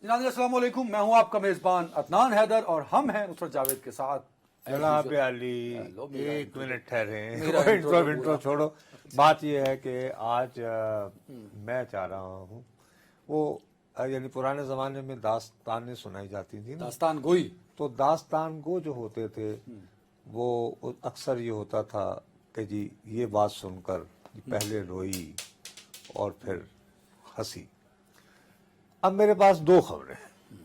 ناظرین السلام علیکم، میں ہوں آپ کا میزبان عدنان حیدر اور ہم ہیں نصرت جاوید کے ساتھ. جناب علی ایک منٹ ٹھہرے، انٹرو چھوڑو. بات یہ ہے کہ آج میں چاہ رہا ہوں وہ یعنی پرانے زمانے میں داستانیں سنائی جاتی تھیں، داستان گوئی. تو داستان گو جو ہوتے تھے وہ اکثر یہ ہوتا تھا کہ جی یہ بات سن کر پہلے روئی اور پھر ہنسی. اب میرے پاس دو خبریں ہیں.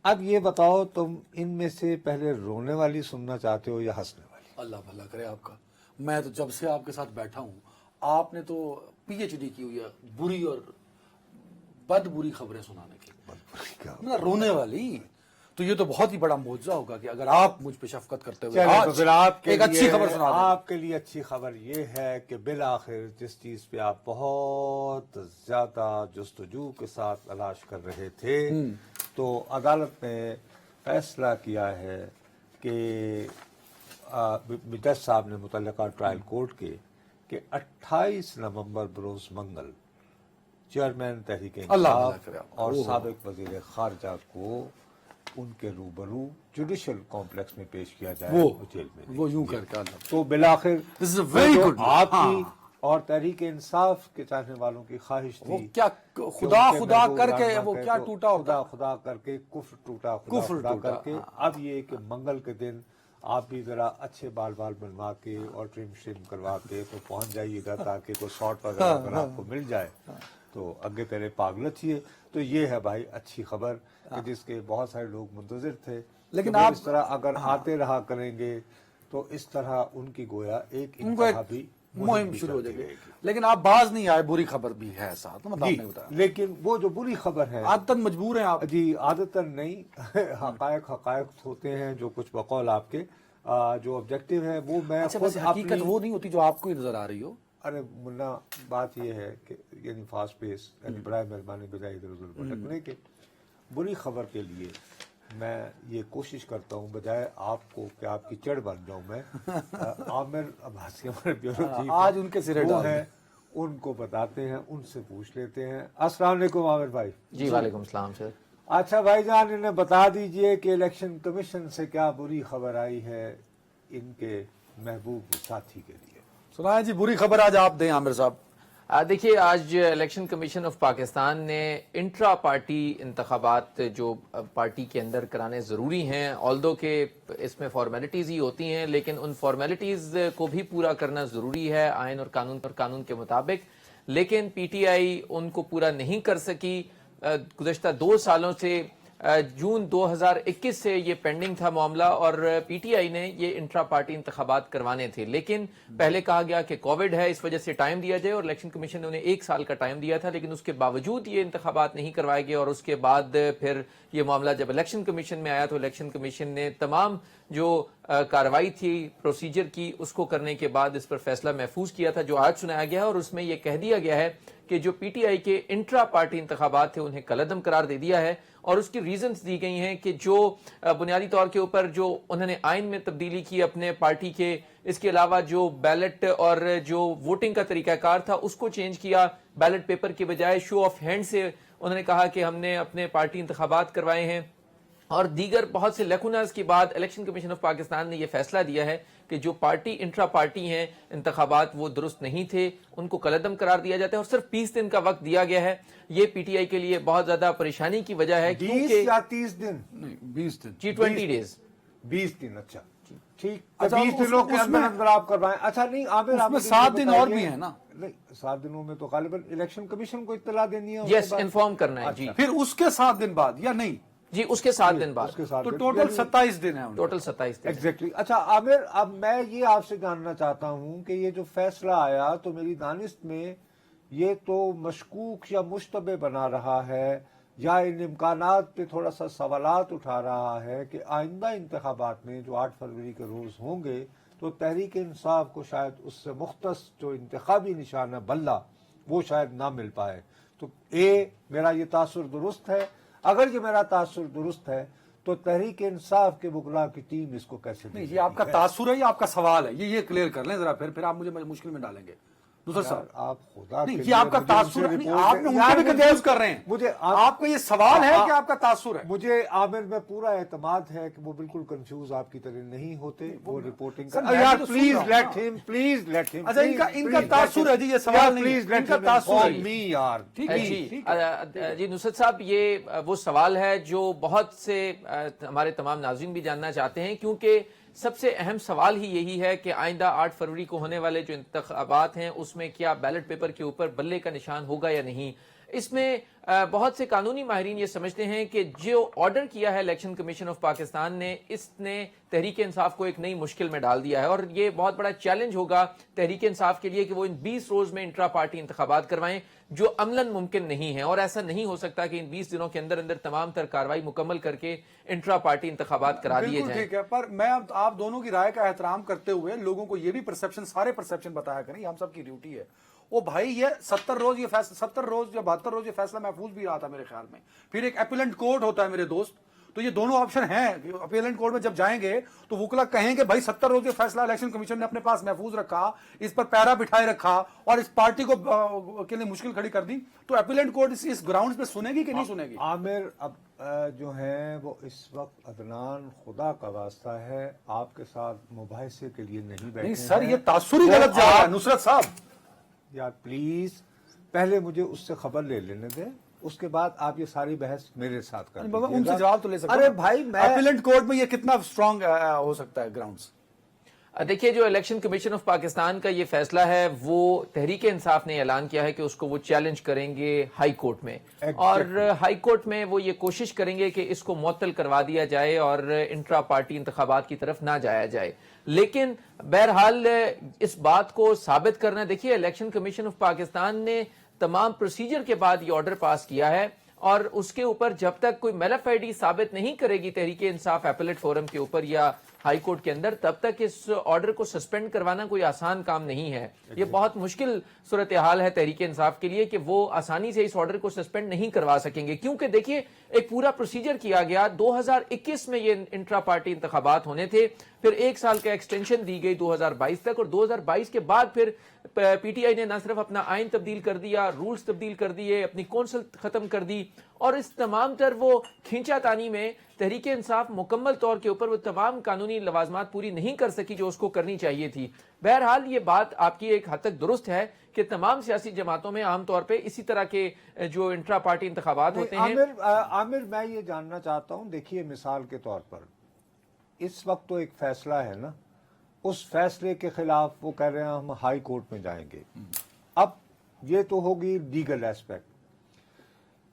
اب یہ بتاؤ تم ان میں سے پہلے رونے والی سننا چاہتے ہو یا ہنسنے والی؟ اللہ بھلا کرے آپ کا. میں تو جب سے آپ کے ساتھ بیٹھا ہوں آپ نے تو پی ایچ ڈی کی ہوئی ہے بری اور بد بری خبریں سنانے کی. نہ رونے والی تو یہ تو بہت ہی بڑا معجزہ ہوگا کہ اگر آپ مجھ پہ شفقت کرتے ہوئے تو پھر آپ کے ایک اچھی خبر سنا دیں. آپ کے لیے اچھی خبر یہ ہے کہ بالآخر جس چیز پہ آپ بہت زیادہ جستجو کے ساتھ تلاش کر رہے تھے تو عدالت نے فیصلہ کیا ہے کہ جج صاحب نے متعلقہ ٹرائل کورٹ کے کہ 28 نومبر بروز منگل چیئرمین تحریک انصاف اور سابق وزیر خارجہ کو ان کے روبرو جوڈیشل کمپلیکس میں پیش کیا جائے. وہ جیل میں وہ یوں کر کے تو بالآخر This is a very جو good news. آپ کی اور تحریک انصاف کے چاہنے والوں کی خواہش وہ تھی کیا خدا خدا کر کے وہ کیا ٹوٹا ہوتا. خدا کر کے کفر ٹوٹا، خدا کر کے. اب یہ کہ منگل کے دن آپ بھی ذرا اچھے بال بنوا کے اور ٹرم شرم کروا کے تو پہنچ جائیے گا تاکہ کوئی شارٹ وغیرہ اگر آپ کو مل جائے تو اگے تیرے پاگلت ہی ہے. تو یہ ہے بھائی اچھی خبر کہ جس کے بہت سارے لوگ منتظر تھے. لیکن آپ آپ اس طرح اگر آتے رہا کریں گے تو اس طرح ان کی گویا ایک انتخابی مہم شروع ہو جائے گی. لیکن آپ باز نہیں آئے، بری خبر بھی ہے ساتھ. مطلب آپ نے بتایا لیکن وہ جو بری خبر ہے عادتاً مجبور ہیں آپ. جی عادتاً نہیں، حقائق ہوتے ہیں جو کچھ بقول آپ کے جو آبجیکٹو ہے وہ میں اچھا خود بس حقیقت وہ نہیں ہوتی جو آپ کو ہی نظر آ رہی ہو. ارے منا بات یہ ہے کہ یعنی فاسٹ پیس یعنی برائے مہربانی بجائے ادھر ادھر بھٹکنے کے بری خبر کے لیے میں یہ کوشش کرتا ہوں بجائے آپ کو کہ آپ کی چڑ بن جاؤں میں. عامر عباسی ہمارے بیورو چیف آج ان کے سرے وہ ڈال ہیں، ان کو بتاتے ہیں، ان سے پوچھ لیتے ہیں. السلام علیکم عامر بھائی. جی وعلیکم السلام سر. اچھا بھائی جان انہیں بتا دیجئے کہ الیکشن کمیشن سے کیا بری خبر آئی ہے ان کے محبوب ساتھی کے لیے. سنائیں جی بری خبر آج آپ دیں عامر صاحب. دیکھیے آج الیکشن کمیشن آف پاکستان نے انٹرا پارٹی انتخابات جو پارٹی کے اندر کرانے ضروری ہیں، آلدو کہ اس میں فارمیلٹیز ہی ہوتی ہیں لیکن ان فارمیلٹیز کو بھی پورا کرنا ضروری ہے آئین اور قانون کے مطابق. لیکن پی ٹی آئی ان کو پورا نہیں کر سکی. گزشتہ 2 سالوں سے جون 2021 سے یہ پینڈنگ تھا معاملہ اور پی ٹی آئی نے یہ انٹرا پارٹی انتخابات کروانے تھے. لیکن پہلے کہا گیا کہ کووڈ ہے اس وجہ سے ٹائم دیا جائے اور الیکشن کمیشن نے انہیں 1 سال کا ٹائم دیا تھا لیکن اس کے باوجود یہ انتخابات نہیں کروائے گئے. اور اس کے بعد پھر یہ معاملہ جب الیکشن کمیشن میں آیا تو الیکشن کمیشن نے تمام جو کارروائی تھی پروسیجر کی اس کو کرنے کے بعد اس پر فیصلہ محفوظ کیا تھا جو آج سنایا گیا ہے. اور اس میں یہ کہہ دیا گیا ہے کہ جو پی ٹی آئی کے انٹرا پارٹی انتخابات تھے انہیں کالعدم قرار دے دیا ہے. اور اس کی ریزنز دی گئی ہیں کہ جو بنیادی طور کے اوپر جو انہوں نے آئین میں تبدیلی کی اپنے پارٹی کے، اس کے علاوہ جو بیلٹ اور جو ووٹنگ کا طریقہ کار تھا اس کو چینج کیا. بیلٹ پیپر کے بجائے شو آف ہینڈ سے انہوں نے کہا کہ ہم نے اپنے پارٹی انتخابات کروائے ہیں. اور دیگر بہت سے لیکوناز کے بعد الیکشن کمیشن آف پاکستان نے یہ فیصلہ دیا ہے کہ جو پارٹی انٹرا پارٹی ہیں انتخابات وہ درست نہیں تھے، ان کو کالعدم قرار دیا جاتا ہے اور صرف 20 دن کا وقت دیا گیا ہے. یہ پی ٹی آئی کے لیے بہت زیادہ پریشانی کی وجہ ہے 20 یا 30 دن؟ نہیں 20 دن. جی 20 ڈیز. 20 دن. اچھا ٹھیک. اچھا 20 دنوں کے اندر آپ کروائیں. اچھا نہیں عامر اس میں 7 دن اور بھی ہیں نا. نہیں 7 دنوں میں تو غالباً الیکشن کمیشن کو اطلاع دینی ہے. یس انفارم کرنا ہے. جی پھر اس کے 7 دن بعد یا نہیں؟ جی اس کے 7 دن بعد. تو ٹوٹل 27 دن ہیں. ٹوٹل 27 دن. ایگزیکٹلی. اچھا عامر اب میں یہ آپ سے جاننا چاہتا ہوں کہ یہ جو فیصلہ آیا تو میری دانست میں یہ تو مشکوک یا مشتبہ بنا رہا ہے یا ان امکانات پہ تھوڑا سا سوالات اٹھا رہا ہے کہ آئندہ انتخابات میں جو 8 فروری کے روز ہوں گے تو تحریک انصاف کو شاید اس سے مختص جو انتخابی نشانہ بلہ وہ شاید نہ مل پائے. تو میرا یہ تاثر درست ہے؟ اگر یہ میرا تاثر درست ہے تو تحریک انصاف کے وکلاء کی ٹیم اس کو کیسے نہیں یہ آپ کا تاثر ہے یا آپ کا سوال ہے؟ یہ کلیئر کر لیں ذرا، پھر آپ مجھے مشکل میں ڈالیں گے. नुसरत साहब, आप खुदा नहीं, के ये लिए आपका मुझे तासुर उनसे नहीं, रिपोर्ट आपने है। उनके यार भी कंफ्यूज कर रहे हैं। मुझे आपका ये सवाल है कि आपका तासुर है। मुझे आमिर में पूरा एतमाद है कि वो बिल्कुल कंफ्यूज आपकी तरह नहीं होते, वो रिपोर्टिंग सर, कर। मैं यार भी तो सुन प्लीज रहा हूं लेट ना। Him, please let him. अच्छा, इनका तासुर है जी, ये सवाल नहीं है। प्लीज लेट इनका हिम तासुर है। मी यार। ठीक है जी ठीक जी नुसरत साहब, ये वो सवाल है जो बहुत से हमारे तमाम नाज़रीन भी जानना चाहते हैं, क्योंकि सबसे अहम सवाल ही यही है कि आइंदा 8 फरवरी को होने वाले जो इंतखाबात हैं उसमें क्या बैलेट पेपर के ऊपर बल्ले का निशान होगा या नहीं। इसमें बहुत से कानूनी माहिरीन ये समझते हैं कि जो ऑर्डर किया है इलेक्शन कमीशन ऑफ पाकिस्तान ने, इसने तहरीक इंसाफ को एक नई मुश्किल में डाल दिया है, और ये बहुत बड़ा चैलेंज होगा तहरीक इंसाफ के लिए कि वो इन 20 रोज में इंट्रा पार्टी इंतखाबात करवाएं, जो अमलन मुमकिन नहीं है। और ऐसा नहीं हो सकता कि इन 20 दिनों के अंदर अंदर तमाम तर कार्रवाई मुकम्मल करके इंट्रा पार्टी इंतखाबात करा दिए बिल्कुल जाएं। ठीक है, पर मैं आप दोनों की राय का एहतराम करते हुए लोगों को ये भी परसेप्शन, सारे परसेप्शन बताया करें, हम सब की ड्यूटी है। ओ भाई, ये 70 रोज ये फैसला, 70 रोज या 72 रोज ये फैसला महफूज भी रहा था मेरे ख्याल में। फिर एक अपीलेंट कोर्ट होता है मेरे दोस्त, तो ये दोनों ऑप्शन हैं। अपीलेंट कोर्ट में जब जाएंगे तो वकला कहेंगे भाई 70 रोज ये फैसला इलेक्शन कमीशन ने अपने पास महफूज रखा, इस पर पैरा बिठाए रखा और इस पार्टी को के लिए मुश्किल खड़ी कर दी, तो अपीलेंट कोर्ट इस ग्राउंड पे सुनेगी कि नहीं सुनेगी? आमिर अब जो है वो इस वक्त अदनान, खुदा का वास्ता है, आपके साथ मुबाहिसे के लिए नहीं बैठे नहीं सर, हैं। ये तासुर ही गलत जा रहा है नुसरत साहब। यार प्लीज पहले मुझे उससे खबर ले लेने दें, उसके बाद आप ये सारी बहस मेरे साथ कर बाबा, दीजिएगा। उनसे जवाब तो ले सकते अरे हो। भाई, मैं अपीलेंट कोर्ट में ये कितना स्ट्रांग हो सकता है ग्राउंड्स? देखिए, जो इलेक्शन कमीशन ऑफ पाकिस्तान का ये फैसला है वो तहरीक इंसाफ ने ऐलान किया है कि उसको वो चैलेंज करेंगे हाई कोर्ट में, और हाई कोर्ट में वो ये कोशिश करेंगे कि इसको मुअत्तल करवा दिया जाए और इंट्रा पार्टी इंतखाबात की तरफ ना जाया जाए। लेकिन बहरहाल इस बात को साबित करना, देखिए इलेक्शन कमीशन ऑफ पाकिस्तान ने तमाम प्रोसीजर के बाद ये ऑर्डर पास किया है, और उसके ऊपर जब तक कोई मेलाफाइडी साबित नहीं करेगी तहरीक इंसाफ एपेलेट फोरम के ऊपर या हाई कोर्ट के अंदर, तब तक इस ऑर्डर को सस्पेंड करवाना कोई आसान काम नहीं है। ये बहुत मुश्किल सूरत हाल है तहरीक इंसाफ के लिए कि वो आसानी से इस ऑर्डर को सस्पेंड नहीं करवा सकेंगे, क्योंकि देखिए एक पूरा प्रोसीजर किया गया। 2021 में ये इंट्रा पार्टी इंतखाबात होने थे, फिर 1 साल का एक्सटेंशन दी गई 2022 तक, और 2022 के बाद फिर पीटीआई ने न सिर्फ अपना आइन तब्दील कर दिया, रूल्स तब्दील कर दिए, अपनी कौंसल खत्म कर दी, और इस तमाम तर वो खींचातानी में तहरीक इंसाफ मुकम्मल तौर के ऊपर वो तमाम कानूनी लवाजमात पूरी नहीं कर सकी जो उसको करनी चाहिए थी। बहरहाल ये बात आपकी एक हद तक दुरुस्त है कि तमाम सियासी जमातों में आमतौर पे इसी तरह के जो इंट्रा पार्टी इंतखाबात होते हैं। आमिर मैं ये जानना चाहता हूँ, देखिए मिसाल के तौर पर इस वक्त तो एक फैसला है ना, उस फैसले के खिलाफ वो कह रहे हैं हम हाई कोर्ट में जाएंगे। अब ये तो होगी लीगल एस्पेक्ट,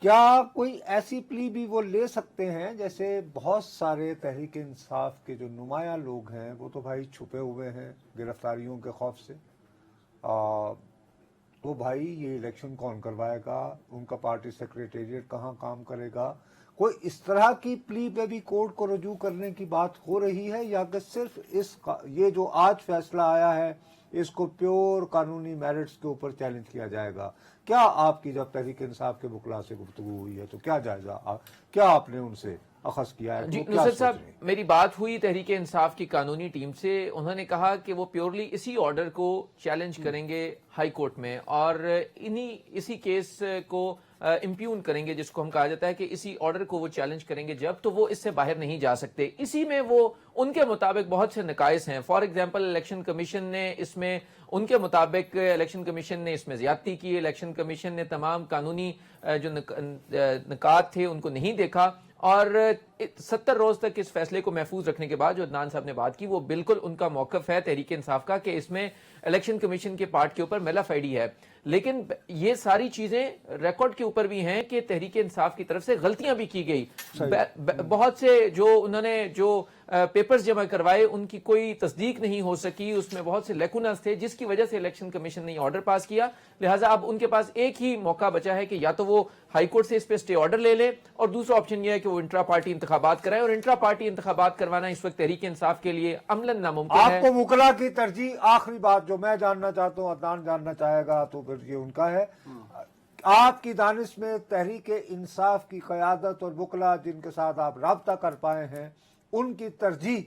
क्या कोई ऐसी प्ली भी वो ले सकते हैं? जैसे बहुत सारे तहरीक इंसाफ के जो नुमाया लोग हैं वो तो भाई छुपे हुए हैं गिरफ्तारियों के खौफ से, तो भाई ये इलेक्शन कौन करवाएगा, उनका पार्टी सेक्रेटेरिएट कहाँ काम करेगा? कोई इस तरह की प्ली पे भी कोर्ट को रजू करने की बात हो रही है, या कि सिर्फ ये जो आज फैसला आया है इसको प्योर कानूनी मेरिट्स के ऊपर चैलेंज किया जाएगा? क्या आपकी जब तहरीक इंसाफ के वकला से गुफ्तगू हुई है तो क्या जायजा, क्या आपने उनसे अखज़ किया है? जी तो क्या नुसरत साहब, सोच रहे हैं? मेरी बात हुई तहरीक इंसाफ की कानूनी टीम से, उन्होंने कहा कि वो प्योरली इसी ऑर्डर को चैलेंज करेंगे हाई कोर्ट में, और इसी केस को इम्प्यून करेंगे, जिसको हम कहा जाता है कि इसी ऑर्डर को वो चैलेंज करेंगे जब, तो वो इससे बाहर नहीं जा सकते। इसी में वो उनके मुताबिक बहुत से नकाइस हैं। फॉर एग्जांपल इलेक्शन कमीशन ने इसमें, उनके मुताबिक इलेक्शन कमीशन ने इसमें ज्यादती की, इलेक्शन कमीशन ने तमाम कानूनी जो निकात थे उनको नहीं देखा, और 70 रोज तक इस फैसले को महफूज रखने के बाद जो अदनान साहब ने बात की वो बिल्कुल उनका मौकफ है तहरीक इंसाफ का कि इसमें इलेक्शन कमीशन के पार्ट के ऊपर मेलाफाइडी है। लेकिन ये सारी चीजें रिकॉर्ड के ऊपर भी हैं कि तहरीक इंसाफ की तरफ से गलतियां भी की गई। बहुत से जो उन्होंने जो पेपर्स जमा करवाए उनकी कोई तस्दीक नहीं हो सकी, उसमें बहुत से लेकुनस थे, जिसकी वजह से इलेक्शन कमीशन ने ऑर्डर पास किया। लिहाजा अब उनके पास एक ही मौका बचा है कि या तो वो हाई कोर्ट से इस पे स्टे ऑर्डर ले ले, और दूसरा ऑप्शन यह है कि वो इंट्रा पार्टी इंतखाबात कराए, और इंट्रा पार्टी इंतखाबात करवाना इस वक्त तहरीक इंसाफ के लिए अमलन नामुमकिन है। आपको मुकला की तरजीह, आखिरी बात जो मैं जानना चाहता हूँ, अदनान जानना चाहेगा तो फिर ये उनका है, आपकी दानिश में तहरीक इंसाफ की क़यादत और वकला जिनके साथ आप राब्ता कर पाए हैं, उनकी तरजीह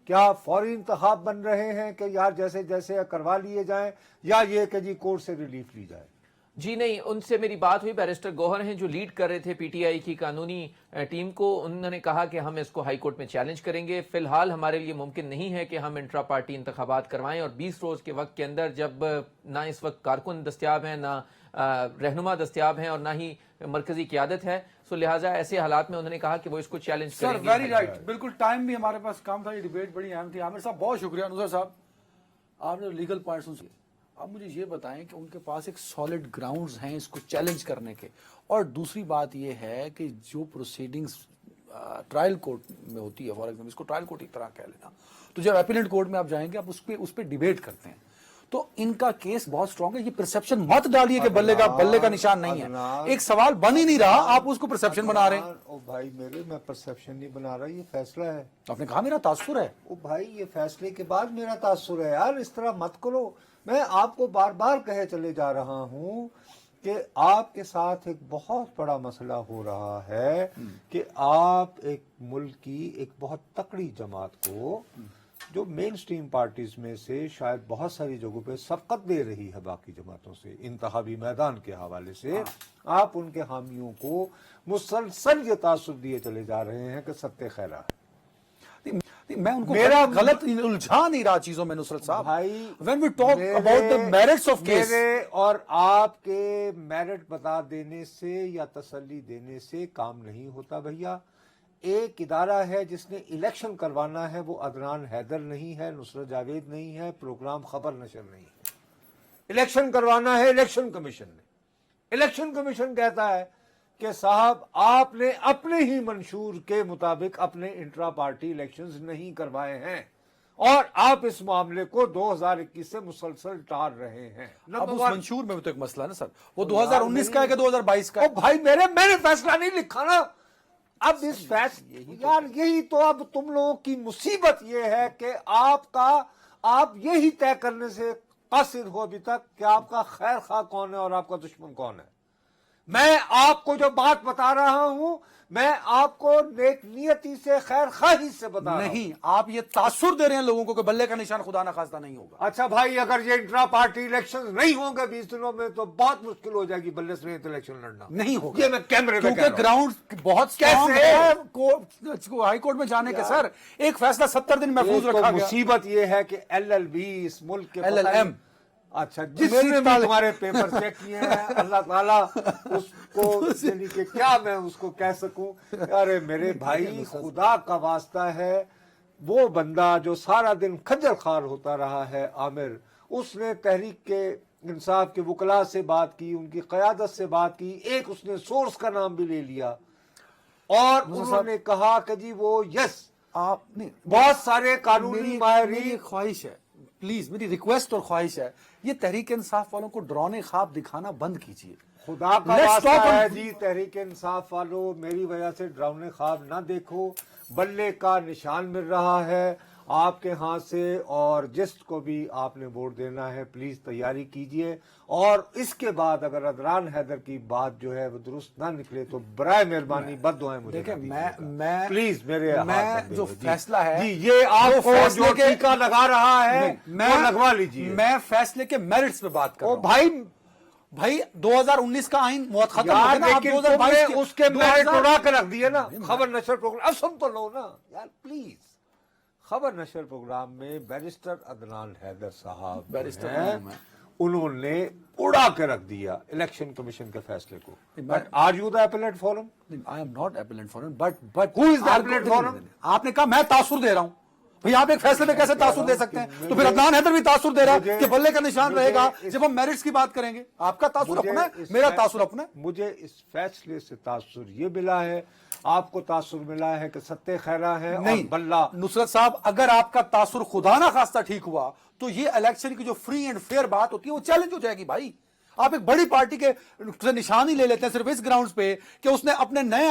کیا فوری انتخاب بن رہے ہیں کہ یار جیسے جیسے کروا لیے جائیں، یا یہ کہ جی کورٹ سے ریلیف لی جائے؟ جی نہیں، ان سے میری بات ہوئی، بیرسٹر گوہر ہیں جو لیڈ کر رہے تھے پی ٹی آئی کی قانونی ٹیم کو، انہوں نے کہا کہ ہم اس کو ہائی کورٹ میں چیلنج کریں گے. فی الحال ہمارے لیے ممکن نہیں ہے کہ ہم انٹرا پارٹی انتخابات کروائیں، اور 20 روز کے وقت کے اندر جب نہ اس وقت کارکن دستیاب ہیں، نہ رہنما دستیاب ہیں، اور نہ ہی مرکزی قیادت ہے، سو لہٰذا ایسے حالات میں انہوں نے کہا کہ وہ اس کو چیلنج سر کریں گے. ویری رائٹ، بالکل. ٹائم بھی ہمارے پاس کم تھا، یہ ڈیبیٹ بڑی اہم تھی. عامر صاحب بہت شکریہ. نصرت صاحب آپ نے لیگل پوائنٹس سن. اب مجھے یہ بتائیں کہ ان کے پاس ایک سالڈ گراؤنڈز ہیں اس کو چیلنج کرنے کے، اور دوسری بات یہ ہے کہ جو پروسیڈنگز ٹرائل کورٹ میں ہوتی ہے، فار ایگزامپل اس کو ٹرائل کورٹ ایک طرح کہہ لینا، تو جب اپیلنٹ کورٹ میں آپ جائیں گے آپ اس پہ ڈیبیٹ کرتے ہیں، تو ان کا کیس بہت اسٹرانگ ہے. یہ پرسپشن مت ڈالیے کہ بلے کا نشان نہیں ہے. ایک سوال بن ہی نہیں رہا، آپ اس کو پرسپشن بنا رہے ہیں. او بھائی میرے، میں پرسپشن نہیں بنا رہا، یہ فیصلہ ہے. آپ نے کہا میرا تاثر ہے. او بھائی یہ فیصلے کے بعد میرا تاثر ہے یار، اس طرح مت کرو. میں آپ کو بار بار کہے چلے جا رہا ہوں کہ آپ کے ساتھ ایک بہت بڑا مسئلہ ہو رہا ہے کہ آپ ایک ملک کی ایک بہت تکڑی جماعت کو، جو مین سٹریم پارٹیز میں سے شاید بہت ساری جگہوں پہ سبقت دے رہی ہے باقی جماعتوں سے انتخابی میدان کے حوالے سے، آپ ان کے حامیوں کو مسلسل یہ تاثر دیے چلے جا رہے ہیں کہ ستہ خیرہ ہے. میں ان کو میرا غلط الجھا نہیں رہا چیزوں میں نصرت صاحب. بھائی when we talk about the merits of case، میرے اور آپ کے میرٹ بتا دینے سے یا تسلی دینے سے کام نہیں ہوتا بھیا. ایک ادارہ ہے جس نے الیکشن کروانا ہے، وہ عدنان حیدر نہیں ہے، نصرت جاوید نہیں ہے، پروگرام خبر نشر نہیں ہے. الیکشن کروانا ہے الیکشن کمیشن نے. الیکشن کمیشن کہتا ہے کہ صاحب آپ نے اپنے ہی منشور کے مطابق اپنے انٹرا پارٹی الیکشنز نہیں کروائے ہیں، اور آپ اس معاملے کو 2021 سے مسلسل ٹال رہے ہیں. اب اس منشور میں بھی تو ایک مسئلہ ہے نا سر، وہ 2019 کا ہے کہ 2022 کا ہے؟ بھائی میں نے فیصلہ نہیں لکھا نا. اب اس فیصلے یار یہی تو اب تم لوگوں کی مصیبت یہ ہے کہ آپ یہی طے کرنے سے قاصر ہو ابھی تک کہ آپ کا خیر خواہ کون ہے اور آپ کا دشمن کون ہے. میں آپ کو جو بات بتا رہا ہوں، میں آپ کو نیک نیتی سے خیر خواہی سے بتا رہا ہوں. نہیں، آپ یہ تاثر دے رہے ہیں لوگوں کو کہ بلے کا نشان خدا نخواستہ نہیں ہوگا. اچھا بھائی، اگر یہ انٹرا پارٹی الیکشن نہیں ہوں گے 20 دنوں میں تو بہت مشکل ہو جائے گی بلے سمیت الیکشن لڑنا. نہیں ہوگا، یہ میں کیمرے میں کیونکہ گراؤنڈ بہت اسٹرانگ کیسے ہے ہائی کورٹ میں جانے کے. سر ایک فیصلہ 70 دن محفوظ رکھا گیا. مصیبت یہ ہے کہ LLB اس ملک کے LLM اچھا جس نے بھی تمہارے پیپر چیک کیے ہیں، اللہ تعالیٰ اس کو یعنی کہ کیا میں اس کو کہہ سکوں. ارے میرے بھائی، خدا کا واسطہ ہے، وہ بندہ جو سارا دن کھجل خوار ہوتا رہا ہے عامر، اس نے تحریک کے انصاف کے وکلاء سے بات کی، ان کی قیادت سے بات کی، ایک اس نے سورس کا نام بھی لے لیا، اور انہوں نے کہا کہ جی وہ یس آپ نے بہت سارے قانونی ماہرین. میری خواہش ہے، پلیز میری ریکویسٹ اور خواہش ہے، یہ تحریک انصاف والوں کو ڈرانے خواب دکھانا بند کیجیے. خدا کا واسطہ ہے جی تحریک انصاف والوں، میری وجہ سے ڈراؤنے خواب نہ دیکھو. بلے کا نشان مل رہا ہے آپ کے ہاتھ سے، اور جس کو بھی آپ نے ووٹ دینا ہے پلیز تیاری کیجئے. اور اس کے بعد اگر عدنان حیدر کی بات جو ہے وہ درست نہ نکلے تو برائے مہربانی بد دعائیں مجھے دیکھیں. میں پلیز میرے میں جو فیصلہ ہے جی یہ آپ کو جو ٹیکہ لگا رہا ہے وہ لگوا لیجئے. میں فیصلے کے میرٹس پہ بات کر رہا ہوں. بھائی 2019 کا آئین موت ختم ہو گیا نا، آپ 2022 اس کے میرٹ اڑا کے رکھ دیے نا. خبر نشر پروگرام اب سن تو لو نا یار پلیز. خبر نشر پروگرام میں بیرسٹر عدنان حیدر صاحب بیرسٹر انہوں نے اڑا کے رکھ دیا الیکشن کمیشن کے فیصلے کو. But are you the appellate forum? I am not appellant forum. But who is the appellate forum? آپ نے کہا میں تاثر دے رہا ہوں. بھئی آپ ایک فیصلے میں کیسے تاثر دے سکتے ہیں؟ تو پھر عدنان حیدر بھی تاثر دے رہا ہے کہ بلے کا نشان رہے گا جب ہم میرٹس کی بات کریں گے. آپ کا تاثر اپنا ہے، میرا تاثر اپنا ہے. مجھے اس فیصلے سے تاثر یہ ملا ہے، آپ کو تاثر ملا ہے کہ ستہ خیرہ ہے. نہیں بلہ نصرت صاحب، اگر آپ کا تاثر خدا نہ خواستہ ٹھیک ہوا تو یہ الیکشن کی جو فری اینڈ فیئر بات ہوتی ہے وہ چیلنج ہو جائے گی. بھائی آپ ایک بڑی پارٹی کے نشان ہی لے لیتے ہیں صرف اس گراؤنڈز پہ کہ اس نے اپنے نئے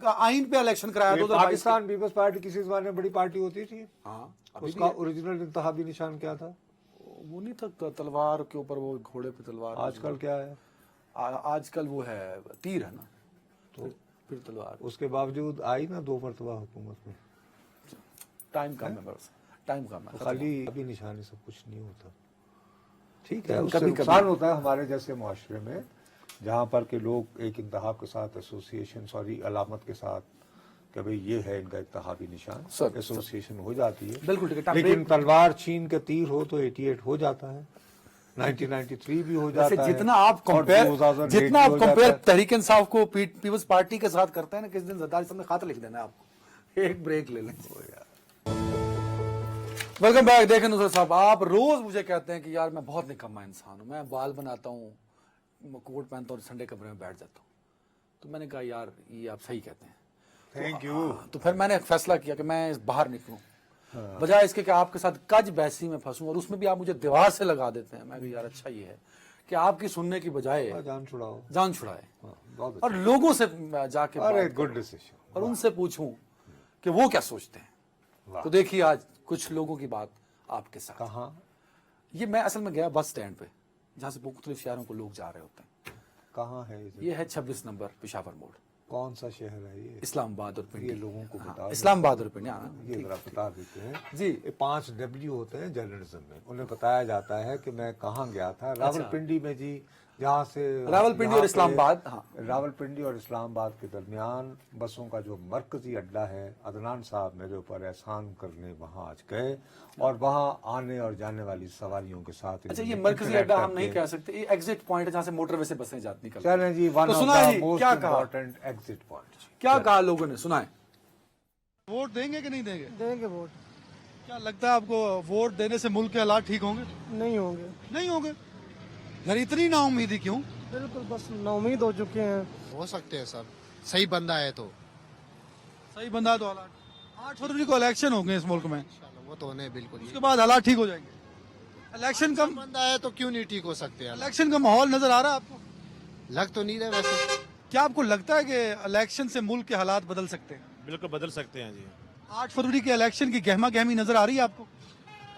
آئین پہ الیکشن کرایا. پاکستان پیپلز پارٹی کسی زمانے میں بڑی پارٹی ہوتی تھی. ہاں، اس کا اوریجنل انتخابی نشان کیا تھا؟ وہ نہیں تھا تلوار کے اوپر، وہ گھوڑے پہ تلوار. آج کل کیا ہے؟ آج کل وہ ہے تیر ہے نا، تو پھر تلوار. اس کے باوجود آئی نا 2 مرتبہ حکومت میں. ٹائم کم ہے بس. टाइम कम है। खाली अभी निशानी सब कुछ नहीं होता, ठीक है, कभी- उससे कभी- नुकसान होता है हमारे जैसे मुआशरे में, जहाँ पर के लोग एक इंतहाब के साथ एसोसिएशन सॉरी अलामत के साथ कि भाई ये है इनका इत्तहाबी निशान, सर, एसोसिएशन हो जाती है। बिल्कुल ठीक है। लेकिन तलवार छीन के तीर हो तो 88 हो जाता है, 1993 भी हो जाता है, जितना आप और कंपेयर 2008 जितना भी आप हो जाता कंपेयर है। तहरीक इंसाफ को पीपल्स पार्टी के साथ करते हैं ना, किस दिन जरदारी साहब ने खत लिख देना है आपको। एक ब्रेक ले लें। Welcome back. देखें नुसरत साहब, आप रोज मुझे कहते हैं कि यार मैं बहुत निकम्मा इंसान हूं, मैं बाल बनाता हूं, कोट पहनता हूं, संडे कमरे में बैठ जाता हूं। तो मैंने कहा यार ये आप सही कहते हैं, थैंक यू। तो फिर मैंने एक फैसला किया कि मैं बाहर निकलूं, बजाय इसके कि आपके साथ कज बहसी में फंसूं और उसमें भी आप मुझे दीवार से लगा देते हैं। मैं कहा यार अच्छा ये है कि आपकी सुनने की बजाय जान छुड़ाओ, जान छुड़ाए बहुत अच्छा। और लोगों से जाके अरे बात गुड करूं डिसीजन। और उनसे पूछूं कि वो क्या सोचते हैं। तो देखिए आज कुछ लोगों की बात आपके साथ। कहाँ? ये मैं असल में गया बस स्टैंड पे, जहाँ से मुख्तलिफ शहरों को लोग जा रहे होते हैं। कहाँ है ये? ये है 26 नंबर पेशावर मोड़, कौन सा शहर है ये? इस्लामाबाद और पिंडी। ये लोगों को हाँ, बता दो। इस्लामाबाद और पिंडी। हाँ, ये जरा बता देते हैं जी। ये 5 W होते हैं जर्नलिज्म में। उन्हें बताया जाता है कि मैं कहाँ गया था, रावलपिंडी में जी, जहाँ से रावलपिंडी यहाँ और पे इस्लामाबाद। हाँ, रावलपिंडी और इस्लामाबाद के दरमियान बसों का जो मरकजी अड्डा है, अदनान साहब मेरे ऊपर एहसान करने वहाँ आज गए और वहाँ आने और जाने वाली सवारियों के साथ अच्छा ये इन्होंने मरकजी interact अड्डा हम करके- नहीं कह सकते, ये एग्जिट पॉइंट है जहाँ से मोटरवे से बसें जाती निकलती चलें जी, वन तो ऑफ सुना द जी, मोस्ट क्या कहा? Important exit point. क्या कहा लोगों ने, सुना है? वोट देंगे कि नहीं देंगे? देंगे वोट। क्या लगता है आपको वोट देने से मुल्क के हालात ठीक होंगे? नहीं होंगे, नहीं होंगे? यार इतनी नाउम्मीदी क्यों? बिल्कुल बस नाउमीद हो चुके हैं। हो सकते हैं सर, सही बंदा है तो सही बंदा है तो हालात 8 फरवरी को इलेक्शन होंगे इस मुल्क में, इंशाल्लाह वो तो होने बिल्कुल ही। उसके बाद हालात ठीक हो जाएंगे। इलेक्शन का बंदा है तो क्यों नहीं ठीक हो सकते हैं? इलेक्शन का माहौल नजर आ रहा है आपको? लग तो नहीं रहा वैसे। क्या आपको लगता है कि इलेक्शन से मुल्क के हालात बदल सकते हैं? बिल्कुल बदल सकते हैं जी। 8 फरवरी के इलेक्शन की गहमा गहमी नजर आ रही है आपको?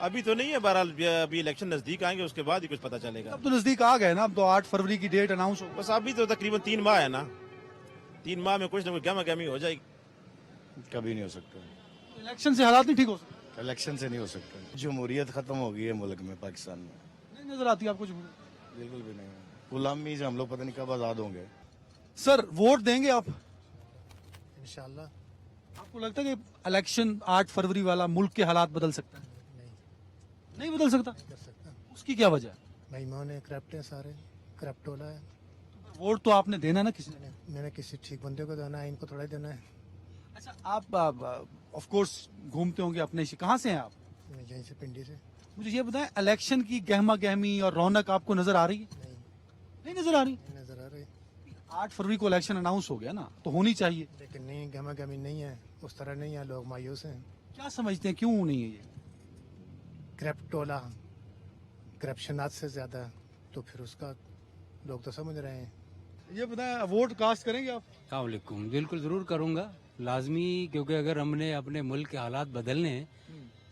अभी तो नहीं है, बहरहाल अभी इलेक्शन नजदीक आएंगे उसके बाद ही कुछ पता चलेगा। अब तो नजदीक आ गए ना, अब तो 8 फरवरी की डेट अनाउंस हो गई। बस अभी तो तकरीबन 3 माह है ना, 3 माह में कुछ ना कुछ गहमा गहमी हो जाएगी। कभी नहीं हो सकता, इलेक्शन से हालात नहीं ठीक हो सकते? इलेक्शन से नहीं हो सकता। जमहूरियत खत्म हो गई है मुल्क में, पाकिस्तान में। नहीं नजर आती आपको जमहूरियत? बिल्कुल भी नहीं। गुलामी से हम लोग पता नहीं कब आजाद होंगे। सर वोट देंगे आप? इंशाल्लाह। आपको लगता है कि इलेक्शन 8 फरवरी वाला मुल्क के हालात बदल सकता है? नहीं बदल सकता? कर सकता उसकी क्या वजह है? भाई मोने करप्ट है सारे, करप्ट होला है। वोट तो आपने देना ना किसी ने। मैंने किसी ठीक बंदे को देना है, इनको थोड़ा ही देना है। अच्छा आप ऑफ कोर्स घूमते होंगे अपने कहाँ से हैं आप? मैं यहीं से पिंडी से। मुझे ये बताएं इलेक्शन की गहमा गहमी और रौनक आपको नजर आ रही है? नहीं, नहीं नजर आ रही? नहीं नजर आ रही, 8 फरवरी को इलेक्शन अनाउंस हो गया ना, तो होनी चाहिए। लेकिन नहीं, गहमा गहमी नहीं है, उस तरह नहीं है, लोग मायूस हैं। क्या समझते हैं क्यों नहीं है ये? करप्ट होला, करप्शन आज से ज्यादा, तो फिर उसका लोग तो समझ रहे हैं। ये बताएं वोट कास्ट करेंगे आप? अस्सलामुअलैकुम, बिल्कुल ज़रूर करूँगा, लाजमी, क्योंकि अगर हमने अपने मुल्क के हालात बदलने हैं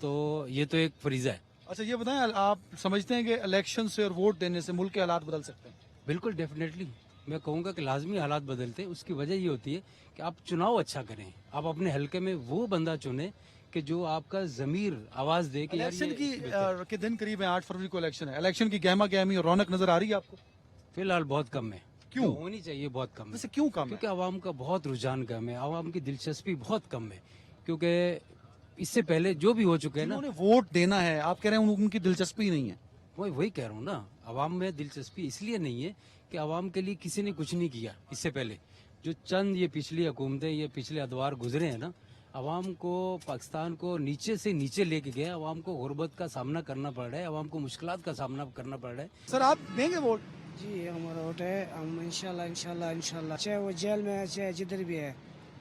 तो ये तो एक फरीज़ा है। अच्छा ये बताएं आप समझते हैं कि इलेक्शन से और वोट देने से मुल्क के हालात बदल सकते हैं? बिल्कुल डेफिनेटली मैं कहूँगा कि लाजमी हालात बदलते हैं। उसकी वजह ये होती है कि आप चुनाव अच्छा करें, आप अपने हल्के में वो बंदा चुने कि जो आपका ज़मीर आवाज़ दे कि यार इलेक्शन ये की बेहतर है। के दिन करीब है, 8 फरवरी को इलेक्शन है, इलेक्शन की गहमा गहमी और रौनक नजर आ रही है आपको? फिलहाल बहुत कम है। क्यों? जो होनी चाहिए बहुत कम है। वैसे क्यों कम है? क्योंकि आवाम का बहुत रुझान कम है, आवाम की दिलचस्पी बहुत कम है, क्योंकि इससे पहले जो भी हो चुके हैं ना, उन्होंने वोट देना है, आप कह रहे हैं उनकी दिलचस्पी नहीं है? वही कह रहा हूँ ना, आवाम में दिलचस्पी इसलिए नहीं है कि आवाम के लिए किसी ने कुछ नहीं किया इससे पहले। जो चंद ये पिछली हुकूमतें, ये पिछले अदवार गुजरे हैं ना, आवाम को, पाकिस्तान को नीचे से नीचे लेके गए। आवाम को गुर्बत का सामना करना पड़ रहा है, आवाम को मुश्किलात का सामना करना पड़ रहा है। सर आप देंगे वोट? जी हमारा वोट है, हम इंशाल्लाह इंशाल्लाह इंशाल्लाह, चाहे वो जेल में है चाहे जिधर भी है,